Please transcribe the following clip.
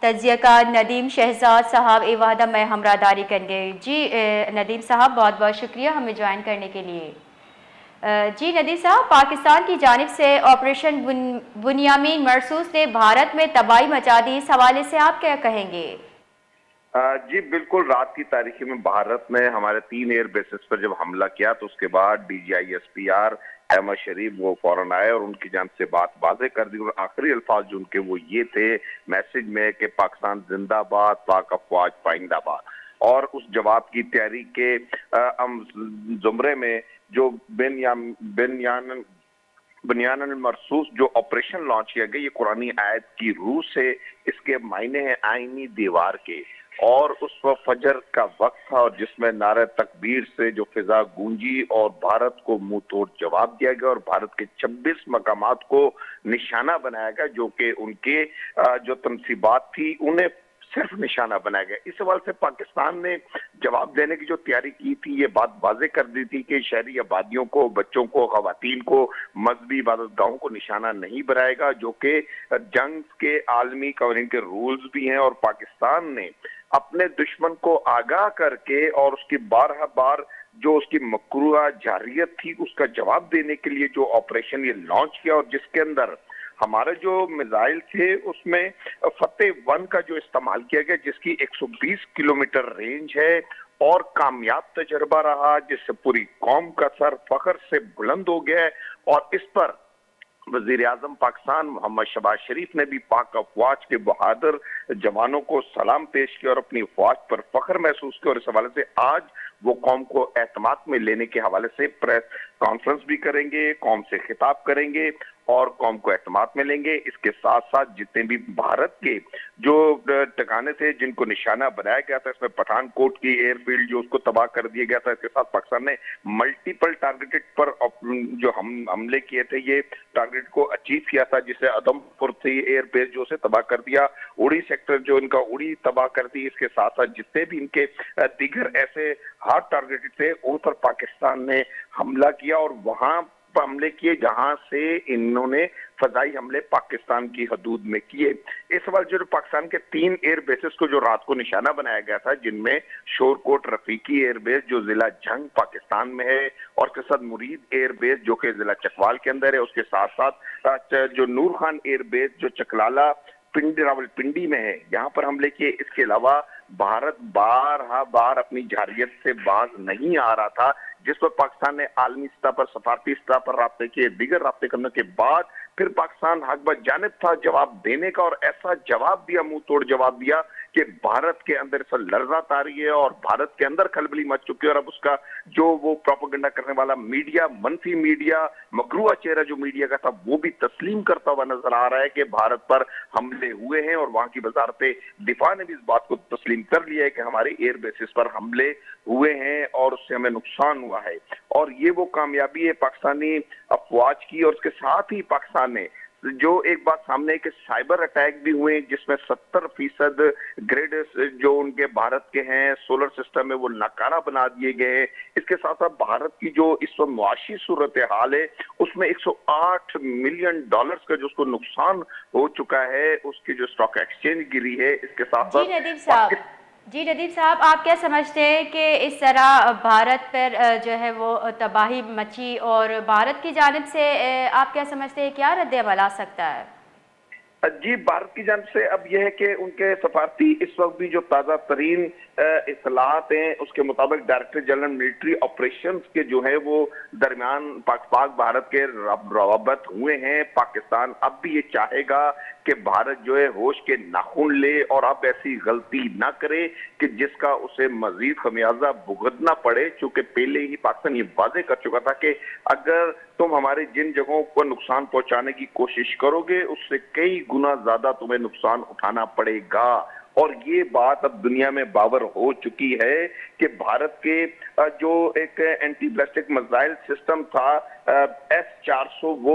تجزیہ کار ندیم شہزاد صاحب وحدہ میں ہمراہداری کریں گے۔ جی ندیم صاحب بہت بہت شکریہ ہمیں جوائن کرنے کے لیے۔ جی ندیم صاحب، پاکستان کی جانب سے آپریشن بنیامین مرصوص نے بھارت میں تباہی مچا دی، اس حوالے سے آپ کیا کہیں گے؟ جی بالکل، رات کی تاریخی میں بھارت نے ہمارے 3 ایئر بیسز پر جب حملہ کیا تو اس کے بعد D G I S P R Ahmed Sharif وہ فوراً آئے اور ان کی جانب سے بات واضح کر دی، اور آخری الفاظ جو ان کے وہ یہ تھے میسج میں کہ پاکستان زندہ باد، پاک افواج پائندہ باد۔ اور اس جواب کی تیاری کے زمرے میں جو بنیان المرصوص جو آپریشن لانچ کیا گیا، یہ قرآنی آیت کی روح سے، اس کے معنی ہیں آئینی دیوار کے، اور اس وقت فجر کا وقت تھا اور جس میں نعرہ تکبیر سے جو فضا گونجی اور بھارت کو منہ توڑ جواب دیا گیا اور بھارت کے 26 مقامات کو نشانہ بنایا گیا، جو کہ ان کے جو تنصیبات تھی انہیں صرف نشانہ بنایا گیا۔ اس سوال سے پاکستان نے جواب دینے کی جو تیاری کی تھی، یہ بات واضح کر دی تھی کہ شہری آبادیوں کو، بچوں کو، خواتین کو، مذہبی عبادت گاہوں کو نشانہ نہیں بنائے گا، جو کہ جنگ کے عالمی قوانین کے رولز بھی ہیں، اور پاکستان نے اپنے دشمن کو آگاہ کر کے اور اس کی بارہ بار جو اس کی مکروہ جارحیت تھی اس کا جواب دینے کے لیے جو آپریشن یہ لانچ کیا، اور جس کے اندر ہمارے جو میزائل تھے اس میں فتح 1 کا جو استعمال کیا گیا، جس کی 120 کلومیٹر رینج ہے اور کامیاب تجربہ رہا، جس سے پوری قوم کا سر فخر سے بلند ہو گیا ہے، اور اس پر وزیر اعظم پاکستان محمد شہباز شریف نے بھی پاک افواج کے بہادر جوانوں کو سلام پیش کیا اور اپنی افواج پر فخر محسوس کیا، اور اس حوالے سے آج وہ قوم کو اعتماد میں لینے کے حوالے سے پریس کانفرنس بھی کریں گے، قوم سے خطاب کریں گے اور قوم کو اعتماد میں لیں گے۔ اس کے ساتھ ساتھ جتنے بھی بھارت کے جو ٹھکانے تھے جن کو نشانہ بنایا گیا تھا، اس میں پٹھان کوٹ کی ایئر فیلڈ جو اس کو تباہ کر دیا گیا تھا، اس کے ساتھ پاکستان نے ملٹیپل ٹارگیٹڈ پر جو حملے کیے تھے، یہ ٹارگیٹ کو اچیو کیا تھا، جسے ادم پور تھی ایئر بیس جو اسے تباہ کر دیا، اڑی سیکٹر جو ان کا اڑی تباہ کر دی۔ اس کے ساتھ ساتھ جتنے بھی ان کے دیگر ایسے ہارڈ ٹارگیٹ تھے ان پر پاکستان نے حملہ کیا، اور وہاں حملے کیے جہاں سے انہوں نے فضائی حملے پاکستان کی حدود میں کیے۔ اس سوال جو پاکستان کے 3 ایئر بیسز کو جو رات کو نشانہ بنایا گیا تھا، جن میں شور کوٹ رفیقی ایئر بیس جو ضلع جھنگ پاکستان میں ہے، اور اس کے ساتھ مرید ایئر بیس جو کہ ضلع چکوال کے اندر ہے، اس کے ساتھ ساتھ جو نور خان ایئر بیس جو چکلالہ راول پنڈی میں ہے، یہاں پر حملے کیے۔ اس کے علاوہ بھارت بار اپنی جارحیت سے باز نہیں آ رہا تھا، جس پر پاکستان نے عالمی سطح پر، سفارتی سطح پر رابطے کیے، دیگر رابطے کرنے کے بعد پھر پاکستان حق بجانب تھا جواب دینے کا، اور ایسا جواب دیا، منہ توڑ جواب دیا کہ بھارت کے اندر اس لرزہ طاری ہے اور بھارت کے اندر کھلبلی مچ چکی ہے، اور اب اس کا جو وہ پروپیگنڈا کرنے والا میڈیا، منفی میڈیا، مکروہ چہرہ جو میڈیا کا تھا، وہ بھی تسلیم کرتا ہوا نظر آ رہا ہے کہ بھارت پر حملے ہوئے ہیں، اور وہاں کی وزارت دفاع نے بھی اس بات کو تسلیم کر لیا ہے کہ ہمارے ایئر بیسز پر حملے ہوئے ہیں اور اس سے ہمیں نقصان ہوا ہے، اور یہ وہ کامیابی ہے پاکستانی افواج کی۔ اور اس کے ساتھ ہی پاکستان نے جو ایک بات سامنے ہے کہ سائبر اٹیک بھی ہوئے، جس میں 70% گریڈ جو ان کے بھارت کے ہیں سولر سسٹم میں وہ ناکارہ بنا دیے گئے ہیں۔ اس کے ساتھ ساتھ بھارت کی جو اس وقت معاشی صورتحال ہے، اس میں $108 ملین کا جو اس کو نقصان ہو چکا ہے، اس کی جو اسٹاک ایکسچینج گری ہے۔ اس کے ساتھ جی ساتھ ندیم صاحب آپ کیا سمجھتے ہیں کہ اس طرح بھارت پر جو ہے وہ تباہی مچی، اور بھارت کی جانب سے آپ کیا سمجھتے ہیں کیا رد عمل آ سکتا ہے؟ جی بھارت کی جانب سے اب یہ ہے کہ ان کے سفارتی اس وقت بھی جو تازہ ترین اطلاعات ہیں، اس کے مطابق ڈائریکٹر جنرل ملٹری آپریشنز کے جو ہے وہ درمیان پاک بھارت کے روابط ہوئے ہیں۔ پاکستان اب بھی یہ چاہے گا کہ بھارت جو ہے ہوش کے ناخن لے اور اب ایسی غلطی نہ کرے کہ جس کا اسے مزید خمیازہ بھگتنا پڑے، چونکہ پہلے ہی پاکستان یہ واضح کر چکا تھا کہ اگر تم ہماری جن جگہوں کو نقصان پہنچانے کی کوشش کرو گے، اس سے کئی گنا زیادہ تمہیں نقصان اٹھانا پڑے گا۔ اور یہ بات اب دنیا میں باور ہو چکی ہے کہ بھارت کے جو ایک اینٹی بیلسٹک میزائل سسٹم تھا S-400 وہ